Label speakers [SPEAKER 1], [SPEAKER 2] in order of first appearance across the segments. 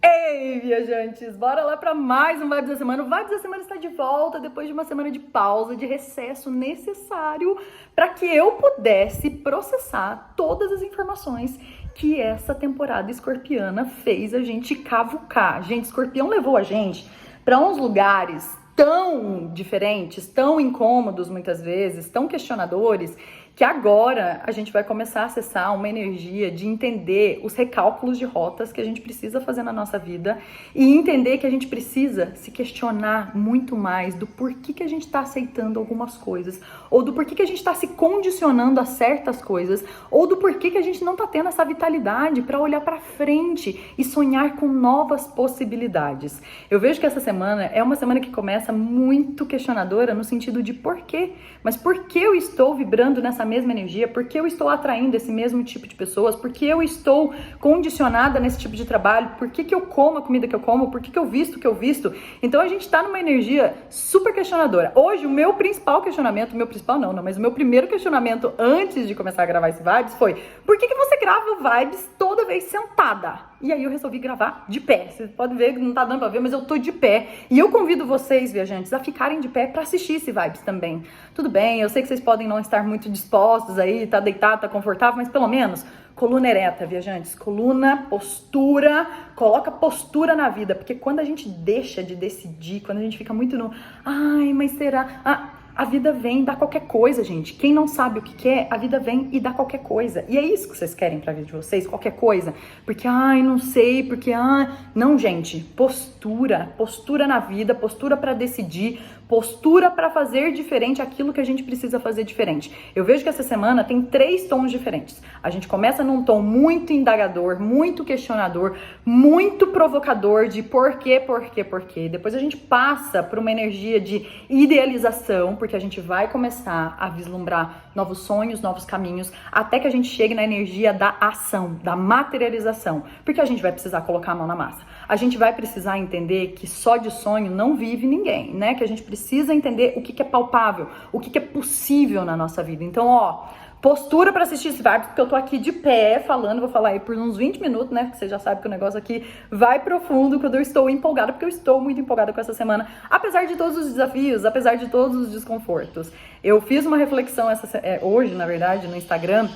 [SPEAKER 1] Ei, viajantes, bora lá para mais um Vibes da Semana. O Vibes da Semana está de volta depois de uma semana de pausa, de recesso necessário para que eu pudesse processar todas as informações que essa temporada escorpiana fez a gente cavucar. Gente, Escorpião levou a gente para uns lugares tão diferentes, tão incômodos muitas vezes, tão questionadores, que agora a gente vai começar a acessar uma energia de entender os recálculos de rotas que a gente precisa fazer na nossa vida e entender que a gente precisa se questionar muito mais do porquê que a gente está aceitando algumas coisas, ou do porquê que a gente está se condicionando a certas coisas, ou do porquê que a gente não está tendo essa vitalidade para olhar para frente e sonhar com novas possibilidades. Eu vejo que essa semana é uma semana que começa muito questionadora no sentido de porquê, mas por que eu estou vibrando nessa mesma energia, porque eu estou atraindo esse mesmo tipo de pessoas, porque eu estou condicionada nesse tipo de trabalho, por que eu como a comida que eu como, por que eu visto o que eu visto. Então a gente tá numa energia super questionadora. Hoje o meu principal questionamento, mas o meu primeiro questionamento antes de começar a gravar esse Vibes foi: por que você grava o Vibes toda vez sentada? E aí eu resolvi gravar de pé. Você pode ver que não tá dando pra ver, mas eu tô de pé. E eu convido vocês, viajantes, a ficarem de pé pra assistir esse Vibes também. Tudo bem, eu sei que vocês podem não estar muito dispostos aí, tá deitado, tá confortável, mas pelo menos coluna ereta, viajantes. Coluna, postura, coloca postura na vida. Porque quando a gente deixa de decidir, quando a gente fica muito no ai, mas será? A vida vem e dá qualquer coisa, gente. Quem não sabe o que quer, a vida vem e dá qualquer coisa. E é isso que vocês querem pra vida de vocês, qualquer coisa. Porque, não sei, porque, Não, gente, postura. Postura na vida, postura pra decidir, postura pra fazer diferente aquilo que a gente precisa fazer diferente. Eu vejo que essa semana tem 3 tons diferentes. A gente começa num tom muito indagador, muito questionador, muito provocador de por quê. Depois a gente passa por uma energia de idealização, porque a gente vai começar a vislumbrar novos sonhos, novos caminhos, até que a gente chegue na energia da ação, da materialização, porque a gente vai precisar colocar a mão na massa. A gente vai precisar entender que só de sonho não vive ninguém, né? Que a gente precisa entender o que é palpável, o que é possível na nossa vida. Então, postura para assistir esse Vibes, porque eu tô aqui de pé falando, vou falar aí por uns 20 minutos, né? Porque você já sabe que o negócio aqui vai profundo quando eu estou empolgada, porque eu estou muito empolgada com essa semana, apesar de todos os desafios, apesar de todos os desconfortos. Eu fiz uma reflexão hoje, na verdade, no Instagram,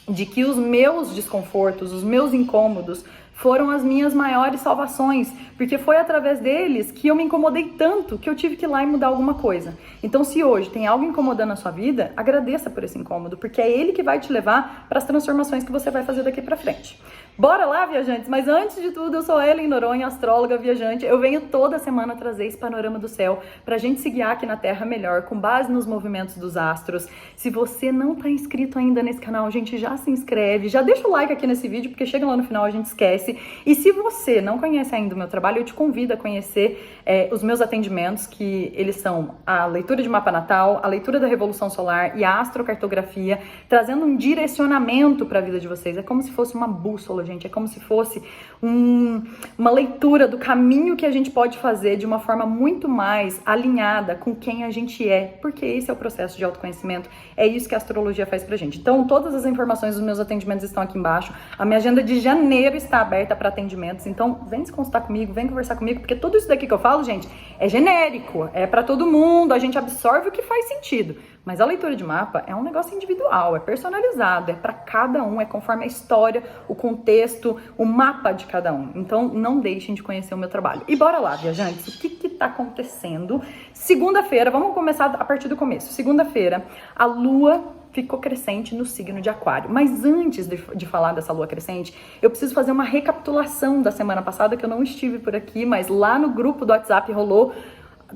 [SPEAKER 1] de que os meus desconfortos, os meus incômodos foram as minhas maiores salvações, porque foi através deles que eu me incomodei tanto que eu tive que ir lá e mudar alguma coisa. Então, se hoje tem algo incomodando a sua vida, agradeça por esse incômodo, porque é ele que vai te levar para as transformações que você vai fazer daqui para frente. Bora lá, viajantes! Mas antes de tudo, eu sou Ellen Noronha, astróloga viajante. Eu venho toda semana trazer esse panorama do céu pra gente se guiar aqui na Terra melhor, com base nos movimentos dos astros. Se você não tá inscrito ainda nesse canal, gente, já se inscreve, já deixa o like aqui nesse vídeo, porque chega lá no final a gente esquece. E se você não conhece ainda o meu trabalho, eu te convido a conhecer os meus atendimentos, que eles são a leitura de mapa natal, a leitura da revolução solar e a astrocartografia, trazendo um direcionamento para a vida de vocês. É como se fosse uma bússola, gente. É como se fosse uma leitura do caminho que a gente pode fazer de uma forma muito mais alinhada com quem a gente é, porque esse é o processo de autoconhecimento. É isso que a astrologia faz pra gente. Então, todas as informações dos meus atendimentos estão aqui embaixo. A minha agenda de janeiro está aberta para atendimentos. Então, vem se consultar comigo, vem conversar comigo, porque tudo isso daqui que eu falo, gente, é genérico, é para todo mundo, a gente absorve o que faz sentido. Mas a leitura de mapa é um negócio individual, é personalizado, é para cada um, é conforme a história, o contexto, o mapa de cada um. Então, não deixem de conhecer o meu trabalho. E bora lá, viajantes, o que tá acontecendo? Segunda-feira, vamos começar a partir do começo. Segunda-feira, a Lua ficou crescente no signo de Aquário. Mas antes de falar dessa lua crescente, eu preciso fazer uma recapitulação da semana passada, que eu não estive por aqui, mas lá no grupo do WhatsApp rolou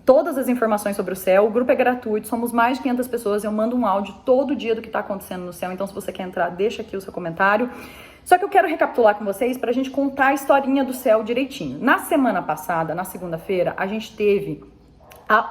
[SPEAKER 1] todas as informações sobre o céu. O grupo é gratuito, somos mais de 500 pessoas, eu mando um áudio todo dia do que está acontecendo no céu, então se você quer entrar, deixa aqui o seu comentário. Só que eu quero recapitular com vocês para a gente contar a historinha do céu direitinho. Na semana passada, na segunda-feira, a gente teve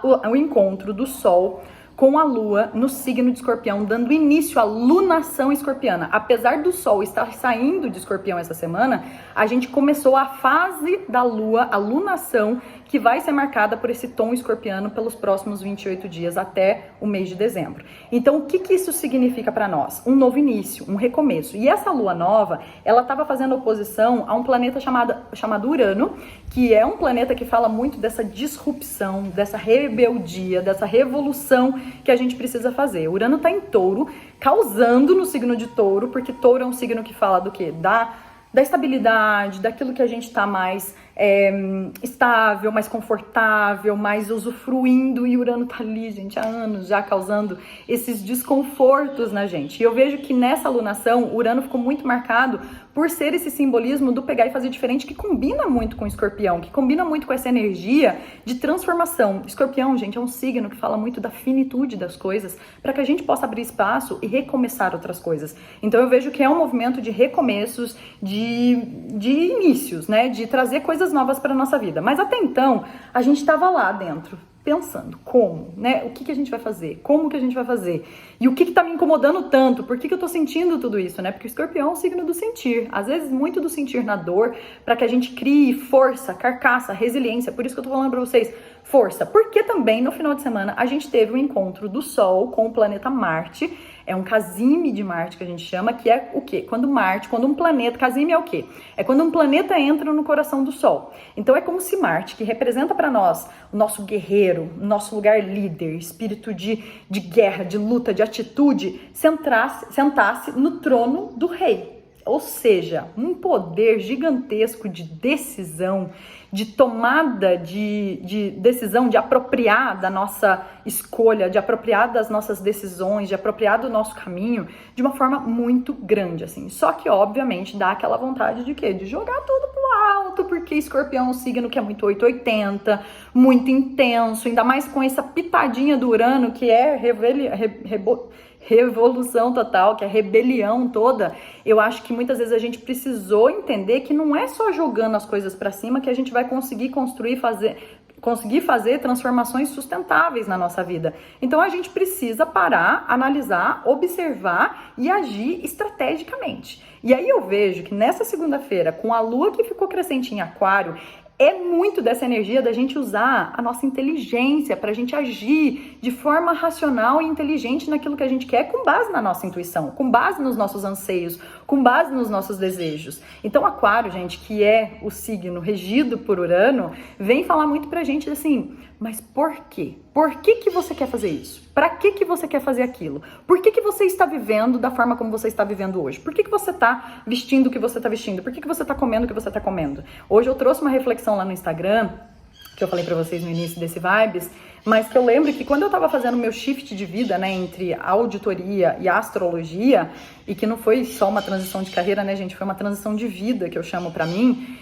[SPEAKER 1] o encontro do Sol com a Lua no signo de Escorpião, dando início à lunação escorpiana. Apesar do Sol estar saindo de Escorpião essa semana, a gente começou a fase da Lua, a lunação, que vai ser marcada por esse tom escorpiano pelos próximos 28 dias até o mês de dezembro. Então, o que isso significa para nós? Um novo início, um recomeço. E essa lua nova, ela estava fazendo oposição a um planeta chamado Urano, que é um planeta que fala muito dessa disrupção, dessa rebeldia, dessa revolução que a gente precisa fazer. Urano está em Touro, causando no signo de Touro, porque Touro é um signo que fala do quê? Da estabilidade, daquilo que a gente está mais estável, mais confortável, mais usufruindo, e Urano tá ali, gente, há anos já causando esses desconfortos na gente. E eu vejo que nessa alunação, Urano ficou muito marcado por ser esse simbolismo do pegar e fazer diferente, que combina muito com o Escorpião, que combina muito com essa energia de transformação. Escorpião, gente, é um signo que fala muito da finitude das coisas, para que a gente possa abrir espaço e recomeçar outras coisas. Então eu vejo que é um movimento de recomeços, de inícios, né, de trazer coisas novas para nossa vida. Mas até então, a gente estava lá dentro, pensando como, né? O que a gente vai fazer? Como que a gente vai fazer? E o que tá me incomodando tanto? Por que eu tô sentindo tudo isso, né? Porque o Escorpião é um signo do sentir. Às vezes, muito do sentir na dor, para que a gente crie força, carcaça, resiliência. Por isso que eu tô falando para vocês, força. Porque também, no final de semana, a gente teve um encontro do Sol com o planeta Marte. É um casime de Marte que a gente chama, que é o quê? Quando um planeta, casime é o quê? É quando um planeta entra no coração do Sol. Então é como se Marte, que representa para nós o nosso guerreiro, nosso lugar líder, espírito de guerra, de luta, de atitude, sentasse no trono do rei. Ou seja, um poder gigantesco de decisão, de tomada de decisão, de apropriar da nossa escolha, de apropriar das nossas decisões, de apropriar do nosso caminho, de uma forma muito grande, assim. Só que, obviamente, dá aquela vontade de quê? De jogar tudo pro alto, porque Escorpião é um signo que é muito 880, muito intenso, ainda mais com essa pitadinha do Urano, que é revolução total, que é rebelião toda. Eu acho que muitas vezes a gente precisou entender que não é só jogando as coisas para cima que a gente vai conseguir conseguir fazer transformações sustentáveis na nossa vida. Então a gente precisa parar, analisar, observar e agir estrategicamente. E aí eu vejo que nessa segunda-feira, com a lua que ficou crescente em Aquário, é muito dessa energia da gente usar a nossa inteligência para a gente agir de forma racional e inteligente naquilo que a gente quer, com base na nossa intuição, com base nos nossos anseios, com base nos nossos desejos. Então Aquário, gente, que é o signo regido por Urano, vem falar muito pra gente assim, mas por quê? Por que você quer fazer isso? Para que você quer fazer aquilo? Por que você está vivendo da forma como você está vivendo hoje? Por que você está vestindo o que você está vestindo? Por que você está comendo o que você está comendo? Hoje eu trouxe uma reflexão lá no Instagram, que eu falei para vocês no início desse Vibes, mas que eu lembro que quando eu estava fazendo o meu shift de vida, né, entre a auditoria e a astrologia, e que não foi só uma transição de carreira, né, gente, foi uma transição de vida que eu chamo para mim,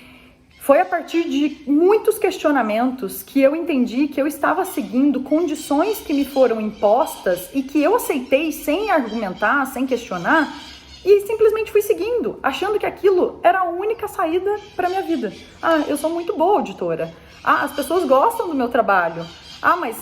[SPEAKER 1] foi a partir de muitos questionamentos que eu entendi que eu estava seguindo condições que me foram impostas e que eu aceitei sem argumentar, sem questionar, e simplesmente fui seguindo, achando que aquilo era a única saída para minha vida. Ah, eu sou muito boa auditora. Ah, as pessoas gostam do meu trabalho. Ah, mas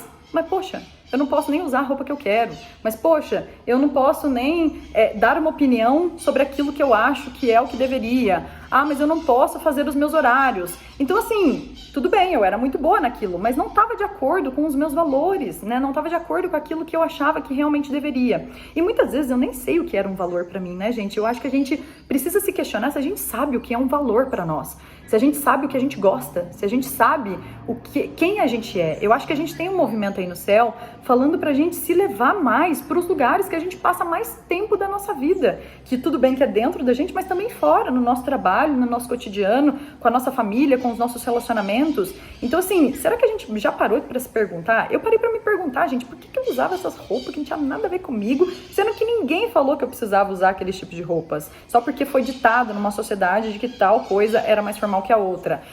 [SPEAKER 1] poxa, eu não posso nem usar a roupa que eu quero. Mas, poxa, eu não posso nem dar uma opinião sobre aquilo que eu acho que é o que deveria. Ah, mas eu não posso fazer os meus horários. Então, assim, tudo bem, eu era muito boa naquilo, mas não estava de acordo com os meus valores, né? Não estava de acordo com aquilo que eu achava que realmente deveria. E muitas vezes eu nem sei o que era um valor para mim, né, gente? Eu acho que a gente precisa se questionar se a gente sabe o que é um valor para nós. Se a gente sabe o que a gente gosta, se a gente sabe quem a gente é. Eu acho que a gente tem um movimento aí no céu falando pra gente se levar mais pros lugares que a gente passa mais tempo da nossa vida. Que tudo bem que é dentro da gente, mas também fora, no nosso trabalho, no nosso cotidiano, com a nossa família, com os nossos relacionamentos. Então, assim, será que a gente já parou pra se perguntar? Eu parei pra me perguntar, gente, por que eu usava essas roupas que não tinha nada a ver comigo, sendo que ninguém falou que eu precisava usar aqueles tipos de roupas, só porque foi ditado numa sociedade de que tal coisa era mais formal que a outra.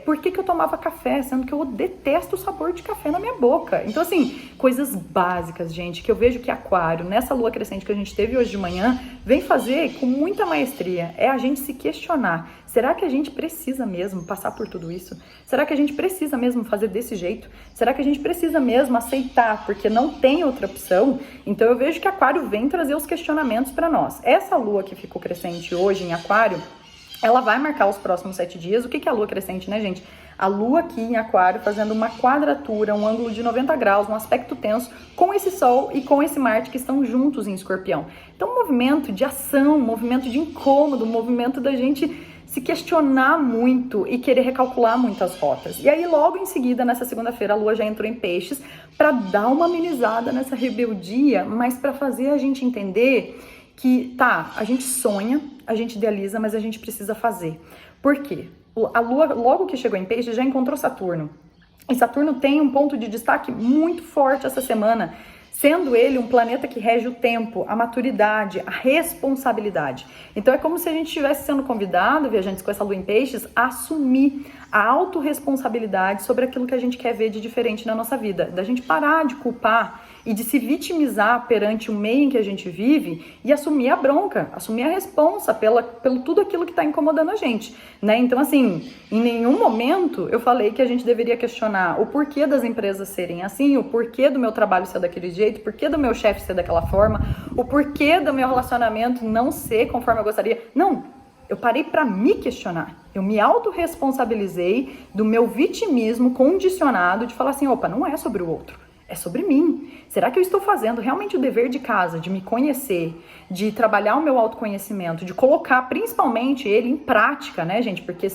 [SPEAKER 1] Por que eu tomava café, sendo que eu detesto o sabor de café na minha boca? Então, assim, coisas básicas, gente, que eu vejo que Aquário, nessa lua crescente que a gente teve hoje de manhã, vem fazer com muita maestria, é a gente se questionar. Será que a gente precisa mesmo passar por tudo isso? Será que a gente precisa mesmo fazer desse jeito? Será que a gente precisa mesmo aceitar, porque não tem outra opção? Então eu vejo que Aquário vem trazer os questionamentos para nós. Essa lua que ficou crescente hoje em Aquário, ela vai marcar os próximos 7 dias. O que é a lua crescente, né, gente? A lua aqui em Aquário fazendo uma quadratura, um ângulo de 90 graus, um aspecto tenso com esse Sol e com esse Marte que estão juntos em Escorpião. Então, um movimento de ação, um movimento de incômodo, um movimento da gente se questionar muito e querer recalcular muitas rotas. E aí, logo em seguida, nessa segunda-feira, a lua já entrou em Peixes para dar uma amenizada nessa rebeldia, mas para fazer a gente entender que, tá, a gente sonha, a gente idealiza, mas a gente precisa fazer. Por quê? A Lua, logo que chegou em Peixes, já encontrou Saturno. E Saturno tem um ponto de destaque muito forte essa semana, sendo ele um planeta que rege o tempo, a maturidade, a responsabilidade. Então é como se a gente estivesse sendo convidado, viajantes com essa Lua em Peixes, a assumir a autorresponsabilidade sobre aquilo que a gente quer ver de diferente na nossa vida. Da gente parar de culpar e de se vitimizar perante o meio em que a gente vive e assumir a bronca, assumir a responsa pelo tudo aquilo que está incomodando a gente, né? Então, assim, em nenhum momento eu falei que a gente deveria questionar o porquê das empresas serem assim, o porquê do meu trabalho ser daquele jeito, o porquê do meu chefe ser daquela forma, o porquê do meu relacionamento não ser conforme eu gostaria. Não, eu parei para me questionar. Eu me autorresponsabilizei do meu vitimismo condicionado de falar assim, opa, não é sobre o outro. É sobre mim. Será que eu estou fazendo realmente o dever de casa, de me conhecer, de trabalhar o meu autoconhecimento, de colocar principalmente ele em prática, né, gente? Porque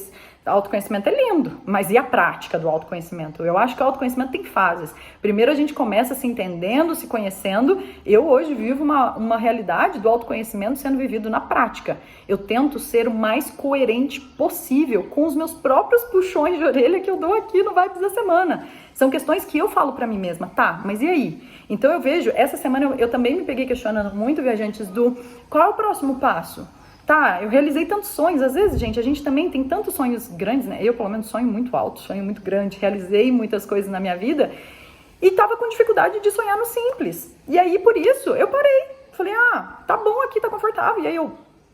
[SPEAKER 1] autoconhecimento é lindo, mas e a prática do autoconhecimento? Eu acho que o autoconhecimento tem fases. Primeiro a gente começa se entendendo, se conhecendo. Eu hoje vivo uma realidade do autoconhecimento sendo vivido na prática. Eu tento ser o mais coerente possível com os meus próprios puxões de orelha que eu dou aqui no Vibes da Semana. São questões que eu falo pra mim mesma, tá, mas e aí? Então eu vejo, essa semana eu também me peguei questionando muito, viajantes, do qual é o próximo passo? Tá, eu realizei tantos sonhos, às vezes, gente, a gente também tem tantos sonhos grandes, né? Eu, pelo menos, sonho muito alto, sonho muito grande, realizei muitas coisas na minha vida e tava com dificuldade de sonhar no simples. E aí, por isso, eu parei. Falei, tá bom aqui, tá confortável. E aí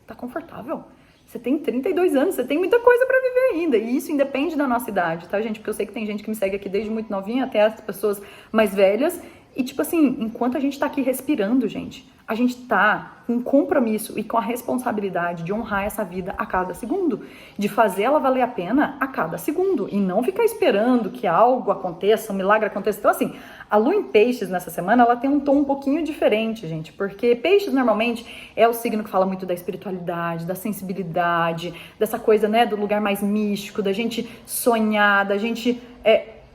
[SPEAKER 1] tá confortável? Você tem 32 anos, você tem muita coisa pra viver ainda. E isso independe da nossa idade, tá, gente? Porque eu sei que tem gente que me segue aqui desde muito novinha até as pessoas mais velhas. E, tipo assim, enquanto a gente tá aqui respirando, gente, a gente tá com um compromisso e com a responsabilidade de honrar essa vida a cada segundo, de fazer ela valer a pena a cada segundo, e não ficar esperando que algo aconteça, um milagre aconteça. Então, assim, a Lua em Peixes nessa semana, ela tem um tom um pouquinho diferente, gente, porque Peixes normalmente é o signo que fala muito da espiritualidade, da sensibilidade, dessa coisa, né, do lugar mais místico, da gente sonhar, da gente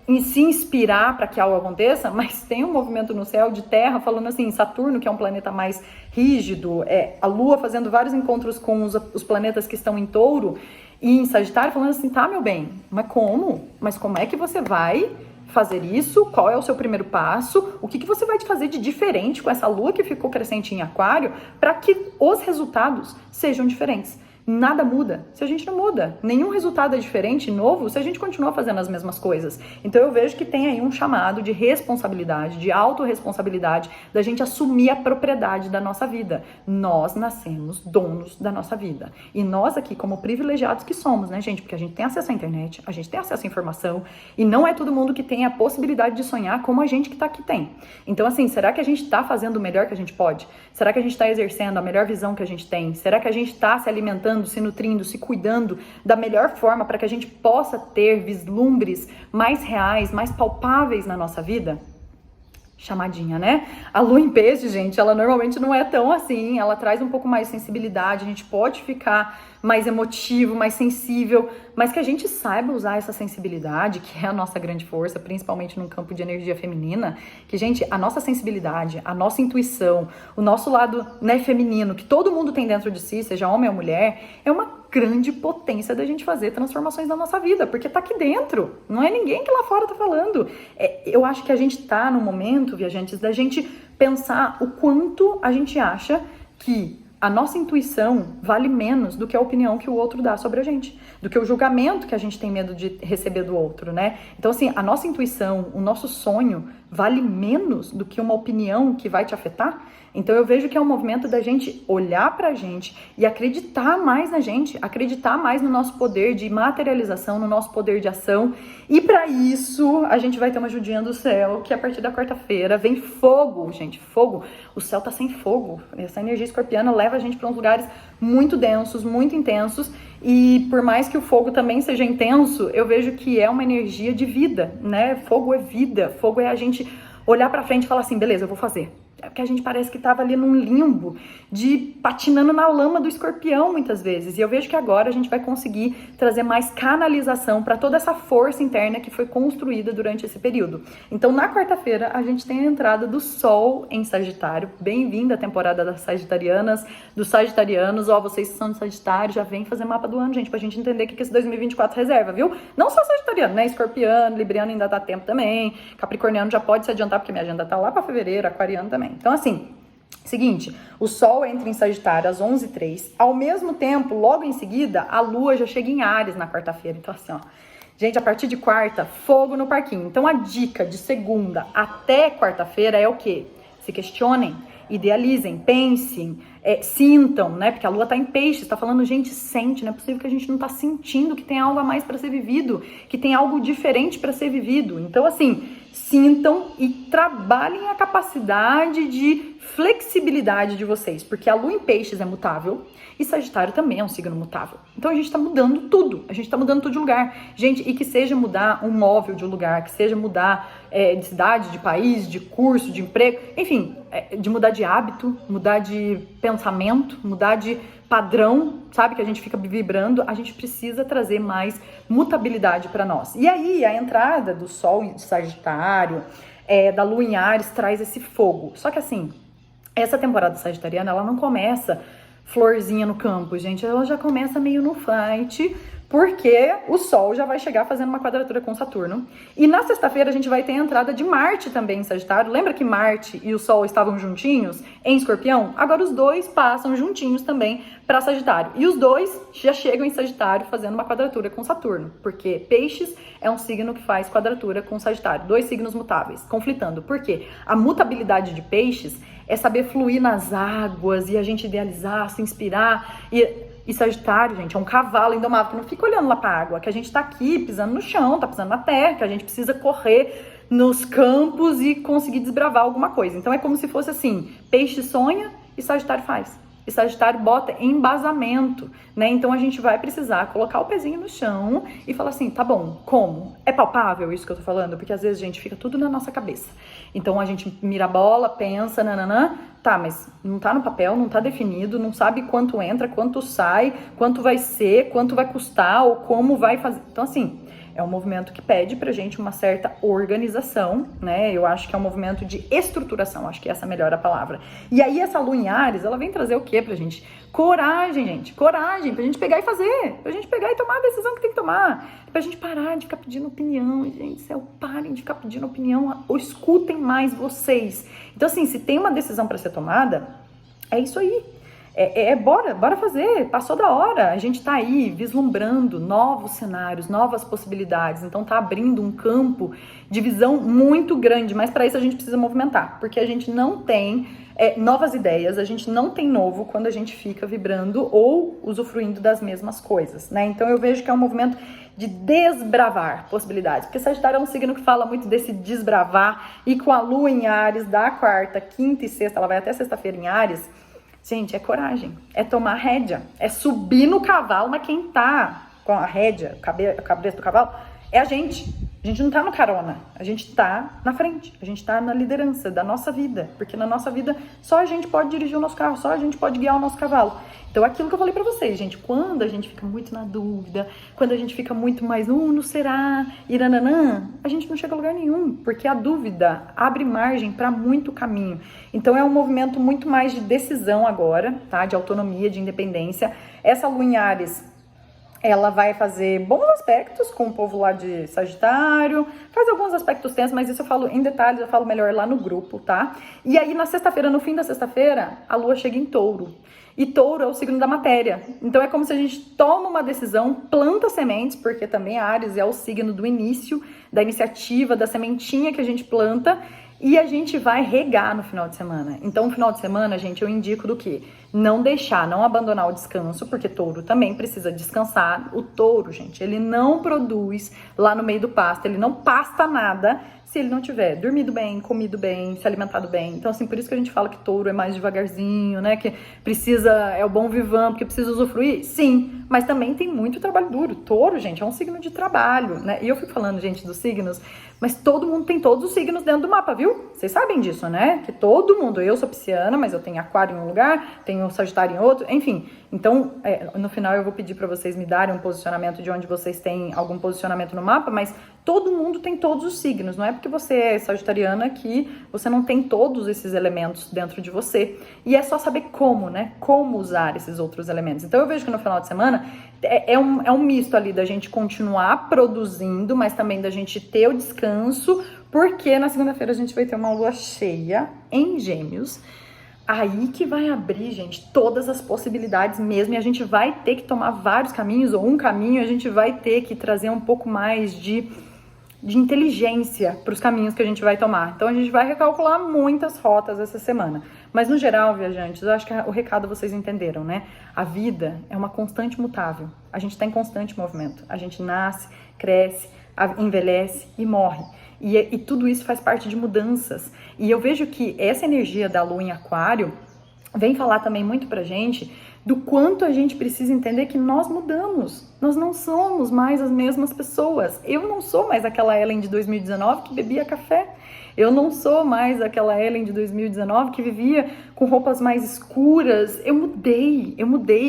[SPEAKER 1] em se inspirar para que algo aconteça, mas tem um movimento no céu de terra falando assim, Saturno, que é um planeta mais rígido, a Lua fazendo vários encontros com os planetas que estão em Touro e em Sagitário, falando assim, tá, meu bem, mas como? Mas como é que você vai fazer isso? Qual é o seu primeiro passo? O que você vai fazer de diferente com essa Lua que ficou crescente em Aquário para que os resultados sejam diferentes? Nada muda se a gente não muda. Nenhum resultado é diferente, novo, se a gente continua fazendo as mesmas coisas. Então eu vejo que tem aí um chamado de responsabilidade, de autorresponsabilidade, da gente assumir a propriedade da nossa vida. Nós nascemos donos da nossa vida. E nós aqui, como privilegiados que somos, né, gente? Porque a gente tem acesso à internet, a gente tem acesso à informação, e não é todo mundo que tem a possibilidade de sonhar como a gente que tá aqui tem. Então, assim, será que a gente tá fazendo o melhor que a gente pode? Será que a gente tá exercendo a melhor visão que a gente tem? Será que a gente tá se alimentando, se nutrindo, se cuidando da melhor forma para que a gente possa ter vislumbres mais reais, mais palpáveis na nossa vida? Chamadinha, né? A Lua em Peixe, gente, ela normalmente não é tão assim, ela traz um pouco mais de sensibilidade, a gente pode ficar mais emotivo, mais sensível, mas que a gente saiba usar essa sensibilidade, que é a nossa grande força, principalmente no campo de energia feminina, que, gente, a nossa sensibilidade, a nossa intuição, o nosso lado, né, feminino, que todo mundo tem dentro de si, seja homem ou mulher, é uma grande potência da gente fazer transformações na nossa vida, porque tá aqui dentro, não é ninguém que lá fora tá falando. Eu acho que a gente tá no momento, viajantes, da gente pensar o quanto a gente acha que a nossa intuição vale menos do que a opinião que o outro dá sobre a gente, do que o julgamento que a gente tem medo de receber do outro, né? Então, assim, a nossa intuição, o nosso sonho vale menos do que uma opinião que vai te afetar? Então eu vejo que é um movimento da gente olhar pra gente e acreditar mais na gente, acreditar mais no nosso poder de materialização, no nosso poder de ação. E para isso, a gente vai ter uma ajudinha do céu, que a partir da quarta-feira vem fogo, gente, fogo. O céu tá sem fogo. Essa energia escorpiana leva a gente para uns lugares muito densos, muito intensos. E por mais que o fogo também seja intenso, eu vejo que é uma energia de vida, né? Fogo é vida, fogo é a gente olhar pra frente e falar assim, beleza, eu vou fazer. É porque a gente parece que tava ali num limbo, de patinando na lama do escorpião muitas vezes. E eu vejo que agora a gente vai conseguir trazer mais canalização para toda essa força interna que foi construída durante esse período. Então na quarta-feira a gente tem a entrada do Sol em Sagitário. Bem-vinda à temporada das Sagitarianas, dos Sagitarianos. Ó, vocês que são de Sagitário, já vem fazer mapa do ano, gente, pra gente entender o que esse 2024 reserva, viu? Não só Sagitariano, né? Escorpiano, Libriano ainda dá tempo também. Capricorniano já pode se adiantar, porque minha agenda tá lá pra fevereiro, Aquariano também. Então, assim, seguinte, o Sol entra em Sagitário às 11h03, ao mesmo tempo, logo em seguida, a Lua já chega em Áries na quarta-feira. Então, assim, ó, gente, a partir de quarta, fogo no parquinho. Então, a dica de segunda até quarta-feira é o quê? Se questionem, idealizem, pensem, sintam, né? Porque a Lua tá em Peixes, tá falando, gente, sente, não é possível que a gente não tá sentindo que tem algo a mais para ser vivido, que tem algo diferente para ser vivido. Então, assim, sintam e trabalhem a capacidade de flexibilidade de vocês, porque a Lua em Peixes é mutável e Sagitário também é um signo mutável. Então a gente tá mudando tudo, a gente tá mudando tudo de lugar. Gente, e que seja mudar um móvel de lugar, que seja mudar de cidade, de país, de curso, de emprego, enfim, de mudar de hábito, mudar de pensamento, mudar de padrão, sabe, que a gente fica vibrando, a gente precisa trazer mais mutabilidade para nós. E aí, a entrada do Sol em Sagitário, da Lua em Áries, traz esse fogo. Só que assim, essa temporada sagitariana, ela não começa florzinha no campo, gente, ela já começa meio no fight, porque o Sol já vai chegar fazendo uma quadratura com Saturno. E na sexta-feira a gente vai ter a entrada de Marte também em Sagitário. Lembra que Marte e o Sol estavam juntinhos em Escorpião? Agora os dois passam juntinhos também para Sagitário. E os dois já chegam em Sagitário fazendo uma quadratura com Saturno. Porque Peixes é um signo que faz quadratura com Sagitário. Dois signos mutáveis, conflitando. Por quê? A mutabilidade de Peixes é saber fluir nas águas e a gente idealizar, se inspirar. E Sagitário, gente, é um cavalo indomável que não fica olhando lá pra água, que a gente tá aqui pisando no chão, tá pisando na terra, que a gente precisa correr nos campos e conseguir desbravar alguma coisa. Então é como se fosse assim, Peixe sonha e Sagitário faz. E Sagitário bota embasamento, né? Então a gente vai precisar colocar o pezinho no chão e falar assim, tá bom, como? É palpável isso que eu tô falando? Porque às vezes, gente, fica tudo na nossa cabeça. Então a gente mira a bola, pensa, nananã, tá, mas não tá no papel, não tá definido, não sabe quanto entra, quanto sai, quanto vai ser, quanto vai custar ou como vai fazer. Então assim, é um movimento que pede pra gente uma certa organização, né? Eu acho que é um movimento de estruturação, acho que essa é a melhor a palavra. E aí essa Lua em Áries, ela vem trazer o quê pra gente? Coragem, gente, coragem, pra gente pegar e fazer, pra gente pegar e tomar a decisão que tem que tomar, pra gente parar de ficar pedindo opinião, gente, parem de ficar pedindo opinião, ou escutem mais vocês. Então assim, se tem uma decisão pra ser tomada, é isso aí. Bora fazer, passou da hora, a gente tá aí vislumbrando novos cenários, novas possibilidades, então tá abrindo um campo de visão muito grande, mas para isso a gente precisa movimentar, porque a gente não tem novas ideias, a gente não tem novo quando a gente fica vibrando ou usufruindo das mesmas coisas, né? Então eu vejo que é um movimento de desbravar possibilidades, porque Sagitário é um signo que fala muito desse desbravar, e com a Lua em Áries, da quarta, quinta e sexta, ela vai até sexta-feira em Áries. Gente, é coragem, é tomar rédea, é subir no cavalo, mas quem tá com a rédea, a cabeça do cavalo, é a gente. A gente não tá no carona, a gente tá na frente, a gente tá na liderança da nossa vida, porque na nossa vida só a gente pode dirigir o nosso carro, só a gente pode guiar o nosso cavalo. Então, aquilo que eu falei pra vocês, gente, quando a gente fica muito na dúvida, quando a gente fica muito mais, não será, irananã, a gente não chega a lugar nenhum, porque a dúvida abre margem pra muito caminho. Então, é um movimento muito mais de decisão agora, tá? De autonomia, de independência. Essa Lua em Áries, ela vai fazer bons aspectos com o povo lá de Sagitário, faz alguns aspectos tensos, mas isso eu falo em detalhes, eu falo melhor lá no grupo, tá? E aí na sexta-feira, no fim da sexta-feira, a Lua chega em Touro. E Touro é o signo da matéria. Então é como se a gente toma uma decisão, planta sementes, porque também a Áries é o signo do início, da iniciativa, da sementinha que a gente planta, E a gente vai regar no final de semana. Então, no final de semana, gente, eu indico do quê? Não deixar, não abandonar o descanso, porque touro também precisa descansar. O touro, gente, ele não produz lá no meio do pasto, ele não pasta nada se ele não tiver dormido bem, comido bem, se alimentado bem. Então, assim, por isso que a gente fala que touro é mais devagarzinho, né? Que precisa, é o bom vivant, porque precisa usufruir. Sim, mas também tem muito trabalho duro. Touro, gente, é um signo de trabalho, né? E eu fico falando, gente, dos signos, mas todo mundo tem todos os signos dentro do mapa, viu? Vocês sabem disso, né? Que todo mundo, eu sou pisciana, mas eu tenho aquário em um lugar, tenho sagitário em outro, enfim. Então, no final eu vou pedir pra vocês me darem um posicionamento de onde vocês têm algum posicionamento no mapa, mas todo mundo tem todos os signos, não é porque você é sagitariana que você não tem todos esses elementos dentro de você. E é só saber como, né? Como usar esses outros elementos. Então eu vejo que no final de semana é um misto ali da gente continuar produzindo, mas também da gente ter o descanso, porque na segunda-feira a gente vai ter uma lua cheia em Gêmeos. Aí que vai abrir, gente, todas as possibilidades mesmo, e a gente vai ter que tomar vários caminhos, ou um caminho, a gente vai ter que trazer um pouco mais de inteligência para os caminhos que a gente vai tomar. Então a gente vai recalcular muitas rotas essa semana. Mas no geral, viajantes, eu acho que o recado vocês entenderam, né? A vida é uma constante mutável. A gente está em constante movimento. A gente nasce, cresce, envelhece e morre. E tudo isso faz parte de mudanças. E eu vejo que essa energia da lua em aquário vem falar também muito pra gente do quanto a gente precisa entender que nós mudamos. Nós não somos mais as mesmas pessoas. Eu não sou mais aquela Ellen de 2019 que bebia café. Eu não sou mais aquela Ellen de 2019 que vivia com roupas mais escuras. Eu mudei.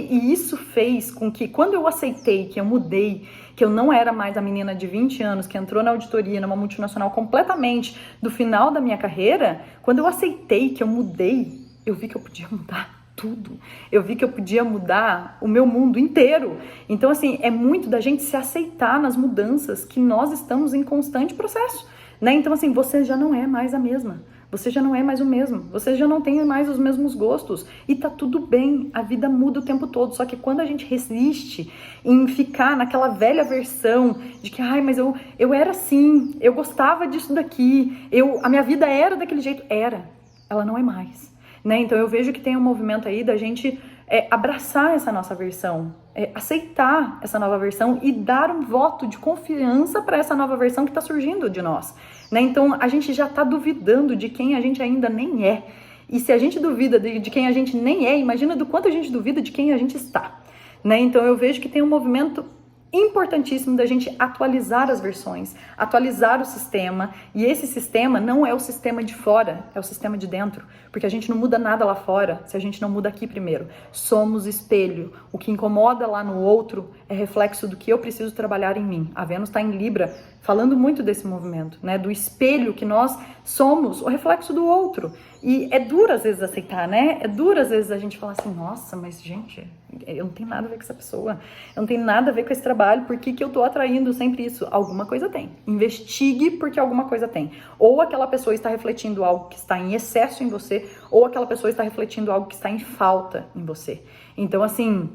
[SPEAKER 1] E isso fez com que, quando eu aceitei que eu mudei, que eu não era mais a menina de 20 anos que entrou na auditoria numa multinacional completamente do final da minha carreira, quando eu aceitei que eu mudei, eu vi que eu podia mudar tudo. Eu vi que eu podia mudar o meu mundo inteiro. Então, assim, é muito da gente se aceitar nas mudanças que nós estamos em constante processo, né? Então, assim, você já não é mais a mesma. Você já não é mais o mesmo. Você já não tem mais os mesmos gostos. E tá tudo bem. A vida muda o tempo todo. Só que quando a gente resiste em ficar naquela velha versão de que, ai, mas eu era assim, eu gostava disso daqui, a minha vida era daquele jeito. Ela não é mais. Né? Então eu vejo que tem um movimento aí da gente abraçar essa nossa versão, aceitar essa nova versão e dar um voto de confiança para essa nova versão que está surgindo de nós. Né? Então a gente já está duvidando de quem a gente ainda nem é. E se a gente duvida de quem a gente nem é, imagina do quanto a gente duvida de quem a gente está. Né? Então eu vejo que tem um movimento importantíssimo da gente atualizar as versões, atualizar o sistema, e esse sistema não é o sistema de fora, é o sistema de dentro, porque a gente não muda nada lá fora se a gente não muda aqui primeiro. Somos espelho, o que incomoda lá no outro é reflexo do que eu preciso trabalhar em mim. A Vênus está em Libra, falando muito desse movimento, né, do espelho que nós somos, o reflexo do outro. E é duro às vezes aceitar, né? É duro às vezes a gente falar assim, nossa, mas gente, eu não tenho nada a ver com essa pessoa, eu não tenho nada a ver com esse trabalho, por que eu tô atraindo sempre isso? Alguma coisa tem. Investigue porque alguma coisa tem. Ou aquela pessoa está refletindo algo que está em excesso em você, ou aquela pessoa está refletindo algo que está em falta em você. Então, assim,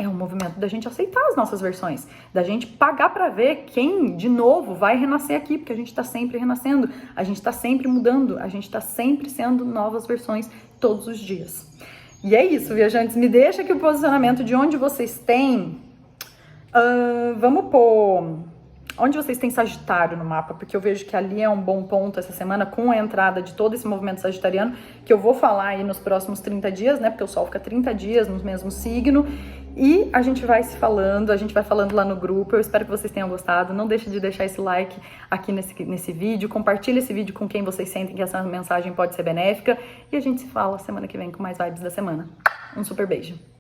[SPEAKER 1] é um movimento da gente aceitar as nossas versões, da gente pagar para ver quem, de novo, vai renascer aqui, porque a gente está sempre renascendo, a gente está sempre mudando, a gente está sempre sendo novas versões todos os dias. E é isso, viajantes, me deixa aqui o posicionamento de onde vocês têm, vamos pôr, onde vocês têm Sagitário no mapa, porque eu vejo que ali é um bom ponto essa semana, com a entrada de todo esse movimento sagitariano, que eu vou falar aí nos próximos 30 dias, né, porque o Sol fica 30 dias no mesmo signo, e a gente vai se falando, a gente vai falando lá no grupo. Eu espero que vocês tenham gostado. Não deixe de deixar esse like aqui nesse vídeo. Compartilhe esse vídeo com quem vocês sentem que essa mensagem pode ser benéfica. E a gente se fala semana que vem com mais vibes da semana. Um super beijo.